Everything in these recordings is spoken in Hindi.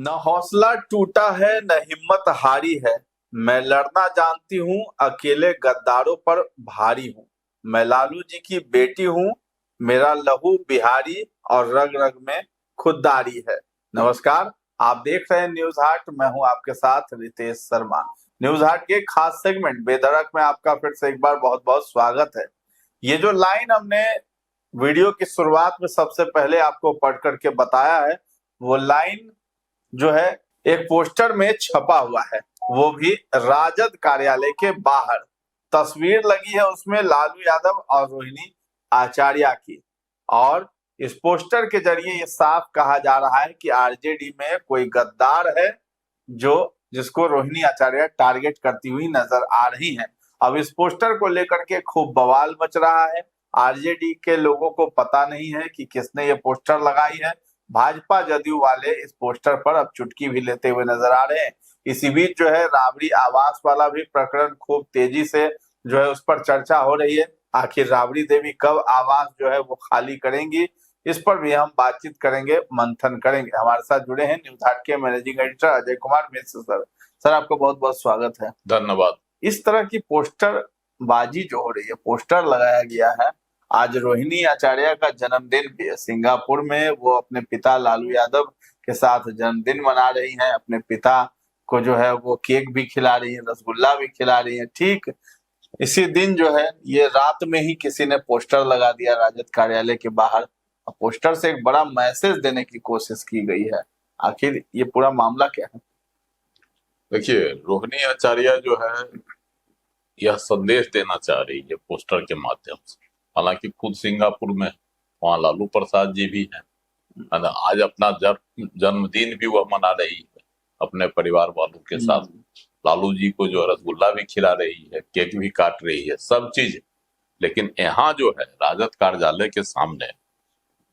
न हौसला टूटा है न हिम्मत हारी है। मैं लड़ना जानती हूँ, अकेले गद्दारों पर भारी हूँ। मैं लालू जी की बेटी हूँ, मेरा लहू बिहारी और रग रग में खुददारी है। नमस्कार, आप देख रहे हैं न्यूज हाट। मैं हूँ आपके साथ रितेश शर्मा। न्यूज हाट के खास सेगमेंट बेधड़क में आपका फिर से एक बार बहुत बहुत स्वागत है। ये जो लाइन हमने वीडियो की शुरुआत में सबसे पहले आपको पढ़ करके बताया है, वो लाइन जो है एक पोस्टर में छपा हुआ है, वो भी राजद कार्यालय के बाहर। तस्वीर लगी है उसमें लालू यादव और रोहिणी आचार्य की। और इस पोस्टर के जरिए ये साफ कहा जा रहा है कि आरजेडी में कोई गद्दार है जो जिसको रोहिणी आचार्य टारगेट करती हुई नजर आ रही हैं। अब इस पोस्टर को लेकर के खूब बवाल मच रहा है। आरजेडी के लोगों को पता नहीं है कि किसने ये पोस्टर लगाई है। भाजपा जदयू वाले इस पोस्टर पर अब चुटकी भी लेते हुए नजर आ रहे हैं। इसी बीच जो है राबड़ी आवास वाला भी प्रकरण खूब तेजी से जो है उस पर चर्चा हो रही है। आखिर राबड़ी देवी कब आवास जो है वो खाली करेंगी, इस पर भी हम बातचीत करेंगे, मंथन करेंगे। हमारे साथ जुड़े हैं न्यूज हाट के managing editor Ajay Kumar Mishra sir. Sir, आपका बहुत बहुत स्वागत है। धन्यवाद। इस तरह की पोस्टर बाजी जो हो रही है, पोस्टर लगाया गया है। आज रोहिणी आचार्य का जन्मदिन भी है सिंगापुर में। वो अपने पिता लालू यादव के साथ जन्मदिन मना रही हैं। अपने पिता को जो है वो केक भी खिला रही है, रसगुल्ला भी खिला रही है। ठीक इसी दिन जो है ये रात में ही किसी ने पोस्टर लगा दिया राजद कार्यालय के बाहर। पोस्टर से एक बड़ा मैसेज देने की कोशिश की गई है। आखिर ये पूरा मामला क्या है? देखिए, रोहिणी आचार्य जो है यह संदेश देना चाह रही है पोस्टर के माध्यम से। हालांकि खुद सिंगापुर में वहाँ लालू प्रसाद जी भी हैं, है ना। आज अपना जन्मदिन भी वह मना रही है अपने परिवार वालों के साथ। लालू जी को जो रसगुल्ला भी खिला रही है, केक भी काट रही है, सब चीज। लेकिन यहाँ जो है राजद कार्यालय के सामने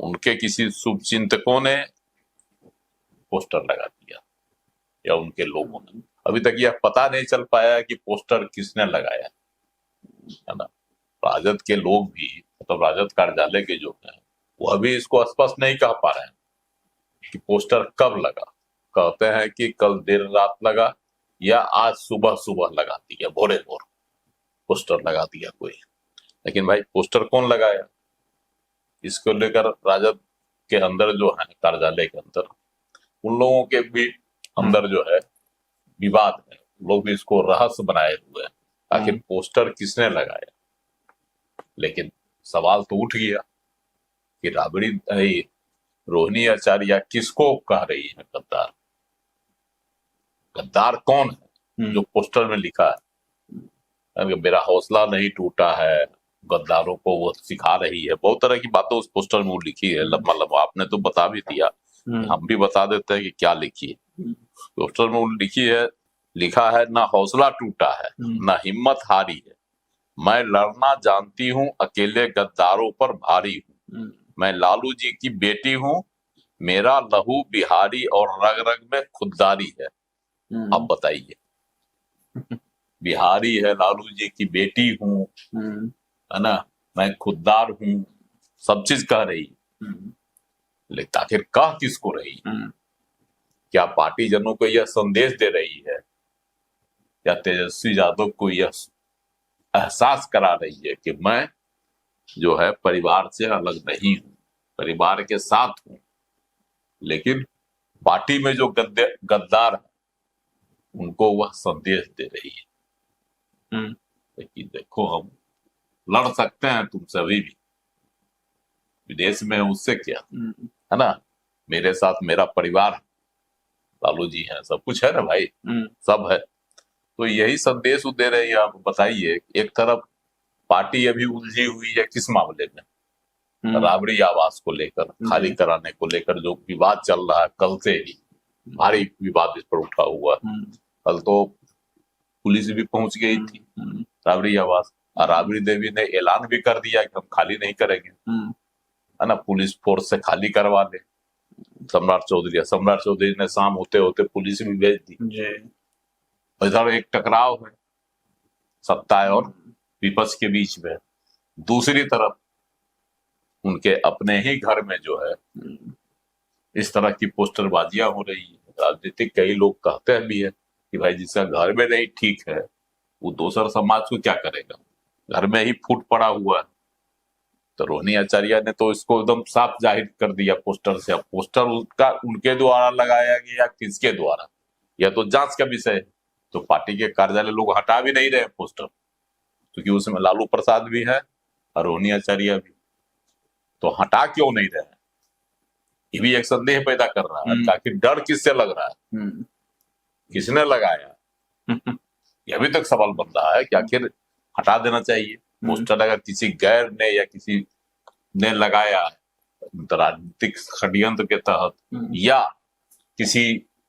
उनके किसी शुभचिंतकों ने पोस्टर लगा दिया या उनके लोगों ने। अभी तक यह पता नहीं चल पाया कि पोस्टर किसने लगाया, है ना। राजद के लोग भी, मतलब राजद कार्यालय के जो है, वो अभी इसको स्पष्ट नहीं कह पा रहे हैं कि पोस्टर कब लगा। कहते हैं कि कल देर रात लगा या आज सुबह सुबह लगा दिया, भोरे भोर पोस्टर लगा दिया कोई। लेकिन भाई पोस्टर कौन लगाया, इसको लेकर राजद के अंदर जो है, कार्यालय के अंदर, उन लोगों के भी अंदर जो है विवाद है। लोग भी इसको रहस्य बनाए हुए हैं, आखिर पोस्टर किसने लगाया। लेकिन सवाल तो उठ गया कि राबड़ी रोहिणी आचार्य किसको कह रही है गद्दार। गद्दार कौन है जो पोस्टर में लिखा है मेरा हौसला नहीं टूटा है, गद्दारों को वो सिखा रही है। बहुत तरह की बातें उस पोस्टर में वो लिखी है, लंबा लंबा। आपने तो बता भी दिया, हम भी बता देते हैं कि क्या लिखी है। पोस्टर में वो लिखा है ना हौसला टूटा है ना हिम्मत हारी है। मैं लड़ना जानती हूँ, अकेले गद्दारों पर भारी हूँ। मैं लालू जी की बेटी हूँ, मेरा लहू बिहारी और रग रग में खुददारी है। अब बताइए, बिहारी है, लालू जी की बेटी हूँ, है ना, मैं खुददार हूँ, सब चीज कह रही है। लेकिन आखिर कह किसको रही है? क्या पार्टी जनों को यह संदेश दे रही है या तेजस्वी यादव को यह एहसास करा रही है कि मैं जो है परिवार से अलग नहीं हूं, परिवार के साथ हूं, लेकिन पार्टी में जो गद्दार है उनको वह संदेश दे रही है कि देखो, हम लड़ सकते हैं तुमसे अभी भी, विदेश में उससे क्या, है ना। मेरे साथ मेरा परिवार, लालू जी हैं, सब कुछ है ना भाई, सब है। तो यही संदेश वो दे रही है। आप बताइए, एक तरफ पार्टी अभी उलझी हुई है किस मामले में, राबड़ी आवास को लेकर, खाली कराने को लेकर जो विवाद चल रहा है, कल से ही भारी विवाद इस पर उठा हुआ। कल तो पुलिस भी पहुंच गई थी राबड़ी आवास, और राबड़ी देवी ने ऐलान भी कर दिया कि हम खाली नहीं करेंगे, है ना, पुलिस फोर्स से खाली करवा ले। सम्राट चौधरी ने शाम होते होते पुलिस भी भेज दी। इधर एक टकराव है सत्ता और विपक्ष के बीच में, दूसरी तरफ उनके अपने ही घर में जो है इस तरह की पोस्टरबाजियां हो रही है। राजनीतिक कई लोग कहते हैं भी है कि भाई जिसका घर में नहीं ठीक है वो दूसरा समाज को क्या करेगा, घर में ही फूट पड़ा हुआ है। तो रोहिणी आचार्य ने तो इसको एकदम साफ जाहिर कर दिया पोस्टर से। अब पोस्टर उसका उनके द्वारा लगाया गया या किसके द्वारा, यह तो जांच का विषय है। तो पार्टी के कार्यालय लोग हटा भी नहीं रहे पोस्टर, क्योंकि उसमें लालू प्रसाद भी है और रोहिणी आचार्य भी, तो हटा क्यों नहीं रहे? ये भी एक संदेह पैदा कर रहा है कि आखिर डर किससे लग रहा है, किसने लगाया, यह अभी तक सवाल बन रहा है कि आखिर हटा देना चाहिए पोस्टर। अगर किसी गैर ने या किसी ने लगाया राजनीतिक षड्यंत्र के तहत या किसी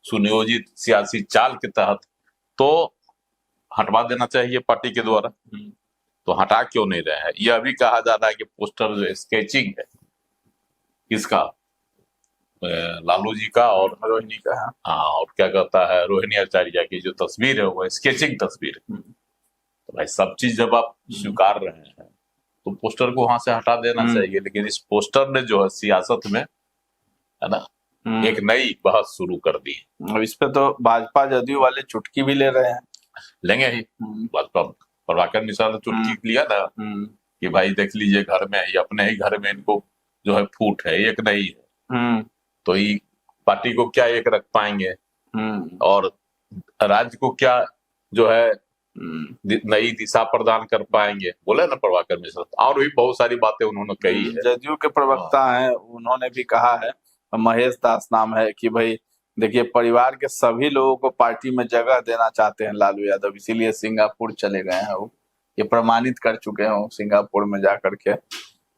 सुनियोजित सियासी चाल के तहत, तो हटवा देना चाहिए पार्टी के द्वारा। तो हटा क्यों नहीं रहे हैं? यह भी कहा जा रहा है कि पोस्टर जो स्केचिंग है किसका, लालू जी का और रोहिणी का। हाँ, और क्या कहता है रोहिणी आचार्य की जो तस्वीर है वो स्केचिंग तस्वीर है। तो भाई सब चीज जब आप स्वीकार रहे हैं तो पोस्टर को वहां से हटा देना चाहिए। लेकिन इस पोस्टर ने जो है सियासत में, है ना, एक नई बहस शुरू कर दी। अब इस पे तो भाजपा जदयू वाले चुटकी भी ले रहे हैं, लेंगे ही। भाजपा प्रभाकर मिश्रा ने चुटकी लिया था कि भाई देख लीजिए घर में ही, अपने ही घर में इनको जो है फूट है, एक नहीं है, तो ये पार्टी को क्या एक रख पाएंगे और राज्य को क्या जो है नई दिशा प्रदान कर पाएंगे, बोले ना प्रभाकर मिश्रा। और भी बहुत सारी बातें उन्होंने कही है। जदयू के प्रवक्ता हैं, उन्होंने भी कहा है, महेश दास नाम है, कि भाई देखिए परिवार के सभी लोगों को पार्टी में जगह देना चाहते हैं लालू यादव, इसीलिए सिंगापुर चले गए हैं। वो ये प्रमाणित कर चुके हैं सिंगापुर में जाकर के।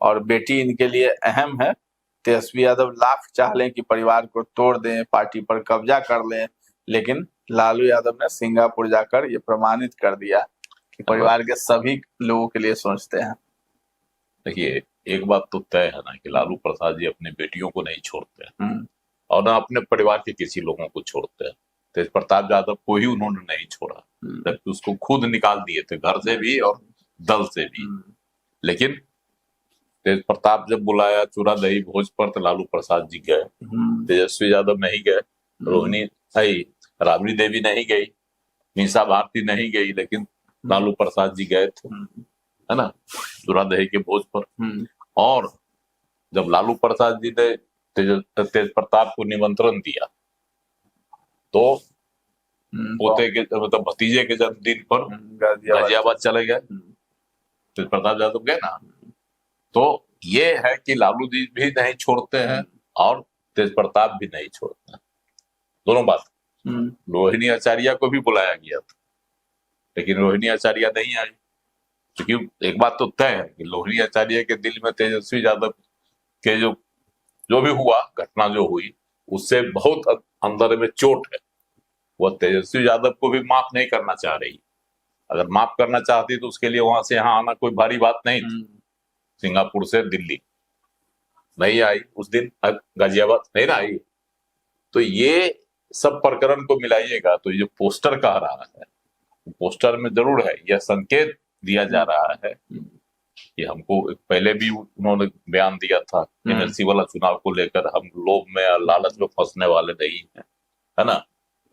और बेटी इनके लिए अहम है। तेजस्वी यादव लाख चाह लें कि परिवार को तोड़ दें, पार्टी पर कब्जा कर लें, लेकिन लालू यादव ने सिंगापुर जाकर ये प्रमाणित कर दिया कि परिवार के सभी लोगों के लिए सोचते हैं। देखिए एक बात तो तय है ना कि लालू प्रसाद जी अपने बेटियों को नहीं छोड़ते हैं और ना अपने परिवार के किसी लोगों को छोड़ते हैं। तेज प्रताप यादव को ही उन्होंने नहीं छोड़ा, जबकि उसको खुद निकाल दिए थे घर से भी और दल से भी। लेकिन तेज प्रताप जब बुलाया चूरा दही भोज पर तो लालू प्रसाद जी गए, तेजस्वी यादव नहीं गए, रोहिणी आई, राबड़ी देवी नहीं गई, मीसा भारती नहीं गई, लेकिन लालू प्रसाद जी गए थे, है ना, चूरा दही के भोज पर। और जब लालू प्रसाद जी ने तेज प्रताप को निमंत्रण दिया तो पोते के मतलब भतीजे के जन्मदिन पर गाजियाबाद चले गए, तेज प्रताप यादव गए ना। तो ये है कि लालू जी भी नहीं छोड़ते हैं और तेज प्रताप भी नहीं छोड़ते हैं, दोनों बात। रोहिणी आचार्य को भी बुलाया गया था, लेकिन रोहिणी आचार्य नहीं आई, क्योंकि एक बात तो तय है कि रोहिणी आचार्य के दिल में तेजस्वी यादव के जो भी हुआ, घटना जो हुई, उससे बहुत अंदर में चोट है। वह तेजस्वी यादव को भी माफ नहीं करना चाह रही। अगर माफ करना चाहती तो उसके लिए वहां से यहाँ आना कोई भारी बात नहीं थी। सिंगापुर से दिल्ली नहीं आई उस दिन, गाजियाबाद नहीं ना आई। तो ये सब प्रकरण को मिलाइएगा तो ये पोस्टर कह रहा है, पोस्टर में जरूर है यह संकेत दिया जा रहा है कि हमको पहले भी उन्होंने बयान दिया था एमएलसी वाला चुनाव को लेकर, हम लोभ में और लालच में फंसने वाले नहीं है ना,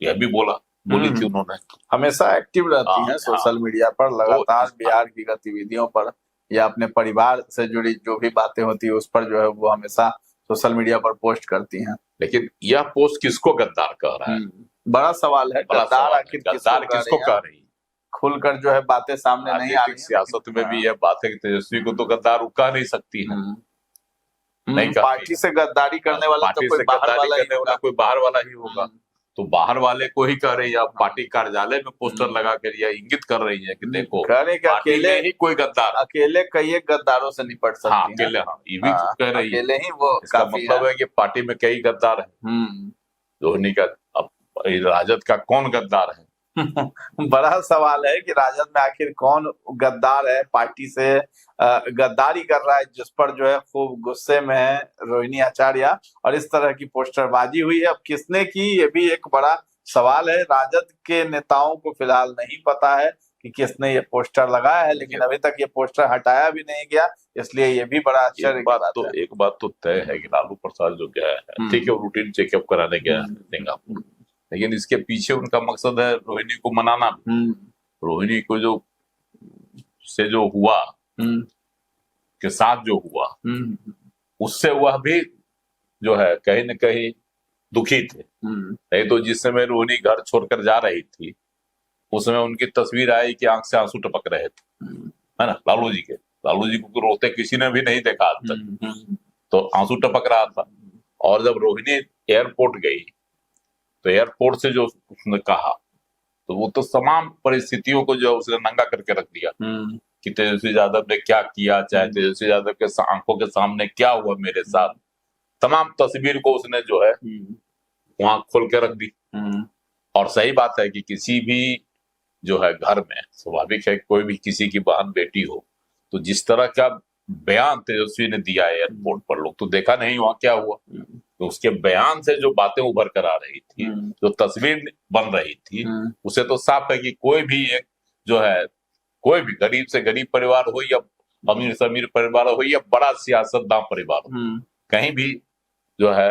यह भी बोली थी उन्होंने। हमेशा एक्टिव रहती हैं सोशल मीडिया पर, लगातार बिहार की गतिविधियों पर या अपने परिवार से जुड़ी जो भी बातें होती है उस पर जो है वो हमेशा सोशल मीडिया पर पोस्ट करती हैं। लेकिन यह पोस्ट किसको गद्दार कह रहा है? बड़ा सवाल है। गद्दार आखिर किसको कह रही है? खुलकर जो है बातें सामने नहीं आ रही। सियासत में भी यह बात है कि तेजस्वी को तो गद्दार कह नहीं सकती है, नहीं पार्टी से गद्दारी करने वाला तो कोई बाहर वाला ही होगा। तो बाहर वाले को ही कह रही है, आप पार्टी कार्यालय में पोस्टर लगा कर या इंगित कर रही है कि देखो अकेले ही कोई गद्दार, अकेले कई गद्दारों से निपट सकती है। अकेले, ये भी कह रही है, अकेले ही वो इसका मतलब है कि पार्टी में कई गद्दार है। रोहिणी का, अब राजद का कौन गद्दार है? बड़ा सवाल है कि राजद में आखिर कौन गद्दार है, पार्टी से गद्दारी कर रहा है, जिस पर जो है खूब गुस्से में है रोहिणी आचार्य, और इस तरह की पोस्टरबाजी हुई है। अब किसने की, ये भी एक बड़ा सवाल है। राजद के नेताओं को फिलहाल नहीं पता है कि किसने ये पोस्टर लगाया है, लेकिन अभी तक ये पोस्टर हटाया भी नहीं गया, इसलिए ये भी बड़ा आश्चर्य की बात है। एक बात तो तय है कि लालू प्रसाद जो गया है, ठीक है, रूटीन चेकअप कराने गया है सिंगापुर, लेकिन इसके पीछे उनका मकसद है रोहिणी को मनाना भी। रोहिणी को जो हुआ, के साथ जो हुआ, उससे वह भी जो है कहीं न कहीं दुखी थे। नहीं तो जिस समय रोहिणी घर छोड़कर जा रही थी, उस समय उनकी तस्वीर आई कि आंख से आंसू टपक रहे थे, है ना, लालू जी को रोते किसी ने भी नहीं देखा आज तक, तो आंसू टपक रहा था। और जब रोहिणी एयरपोर्ट गई तो एयरपोर्ट से जो उसने कहा, तो वो तो तमाम परिस्थितियों को जो उसने नंगा करके रख दिया कि तेजस्वी यादव ने क्या किया, चाहे तेजस्वी यादव के आंखों के सामने क्या हुआ मेरे साथ, तमाम तस्वीर को उसने जो है वहां खोल के रख दी। और सही बात है कि किसी भी जो है घर में स्वाभाविक है, कोई भी किसी की बहन बेटी हो, तो जिस तरह का बयान तेजस्वी ने दिया एयरपोर्ट पर, लोग तो देखा नहीं वहां क्या हुआ, तो उसके बयान से जो बातें उभर कर आ रही थी, जो तस्वीर बन रही थी, उसे तो साफ है कि कोई भी एक जो है, कोई भी गरीब से गरीब परिवार हो या अमीर से अमीर परिवार हो या बड़ा सियासतदान परिवार हो, कहीं भी जो है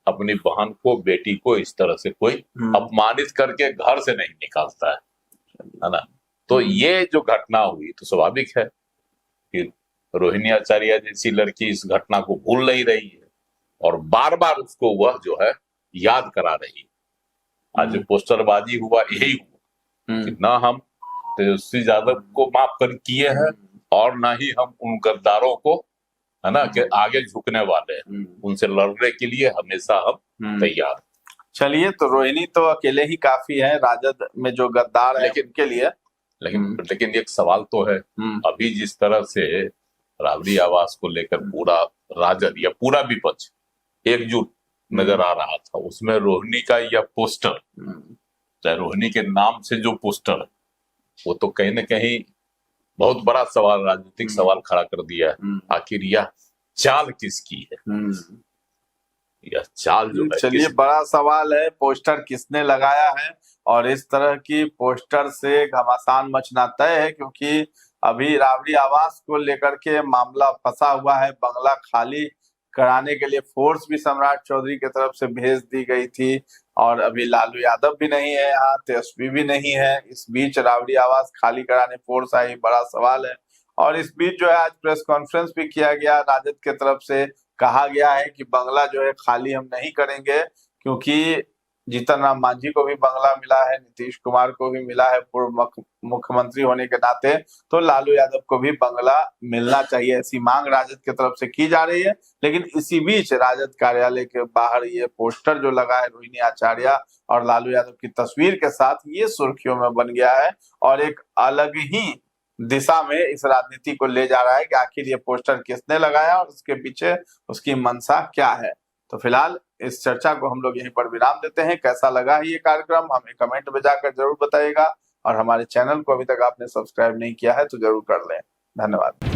अपनी बहन को, बेटी को इस तरह से कोई अपमानित करके घर से नहीं निकालता है ना। तो ये जो घटना हुई, तो स्वाभाविक है कि रोहिणी आचार्य जैसी लड़की इस घटना को भूल नहीं रही है और बार बार उसको वह जो है याद करा रही है। आज जो पोस्टरबाजी हुआ, यही हुआ कि ना हम तेजस्वी यादव को माफ कर किए हैं और ना ही हम उन गद्दारों को, है ना, कि आगे झुकने वाले हैं, उनसे लड़ने के लिए हमेशा हम तैयार। चलिए, तो रोहिणी तो अकेले ही काफी है, राजद में जो गद्दार है उनके लिए। लेकिन एक सवाल तो है, अभी जिस तरह से राबड़ी आवास को लेकर पूरा राजद या पूरा विपक्ष एकजुट नजर आ रहा था, उसमें रोहिणी का यह पोस्टर, चाहे रोहिणी के नाम से जो पोस्टर है, वो तो कहीं न कहीं बहुत बड़ा सवाल, राजनीतिक सवाल खड़ा कर दिया है। आखिर यह चाल किसकी है? यह चाल जो है, चलिए, बड़ा सवाल है, पोस्टर किसने लगाया है। और इस तरह की पोस्टर से घमासान मचना तय है, क्योंकि अभी राबड़ी आवास को लेकर के मामला फंसा हुआ है। बंगला खाली कराने के लिए फोर्स भी सम्राट चौधरी की तरफ से भेज दी गई थी, और अभी लालू यादव भी नहीं है यहाँ, तेजस्वी भी नहीं है। इस बीच राबड़ी आवास खाली कराने फोर्स आई, बड़ा सवाल है। और इस बीच जो है आज प्रेस कॉन्फ्रेंस भी किया गया, राजद की तरफ से कहा गया है कि बंगला जो है खाली हम नहीं करेंगे, क्योंकि जीतन राम मांझी को भी बंगला मिला है, नीतीश कुमार को भी मिला है पूर्व मुख्यमंत्री होने के नाते, तो लालू यादव को भी बंगला मिलना चाहिए, ऐसी मांग राजद की तरफ से की जा रही है। लेकिन इसी बीच राजद कार्यालय के बाहर ये पोस्टर जो लगा है रोहिणी आचार्य और लालू यादव की तस्वीर के साथ, ये सुर्खियों में बन गया है और एक अलग ही दिशा में इस राजनीति को ले जा रहा है कि आखिर ये पोस्टर किसने लगाया और उसके पीछे उसकी मंशा क्या है। तो फिलहाल इस चर्चा को हम लोग यहीं पर विराम देते हैं। कैसा लगा है ये कार्यक्रम, हमें कमेंट में जाकर जरूर बताइएगा, और हमारे चैनल को अभी तक आपने सब्सक्राइब नहीं किया है तो जरूर कर लें। धन्यवाद।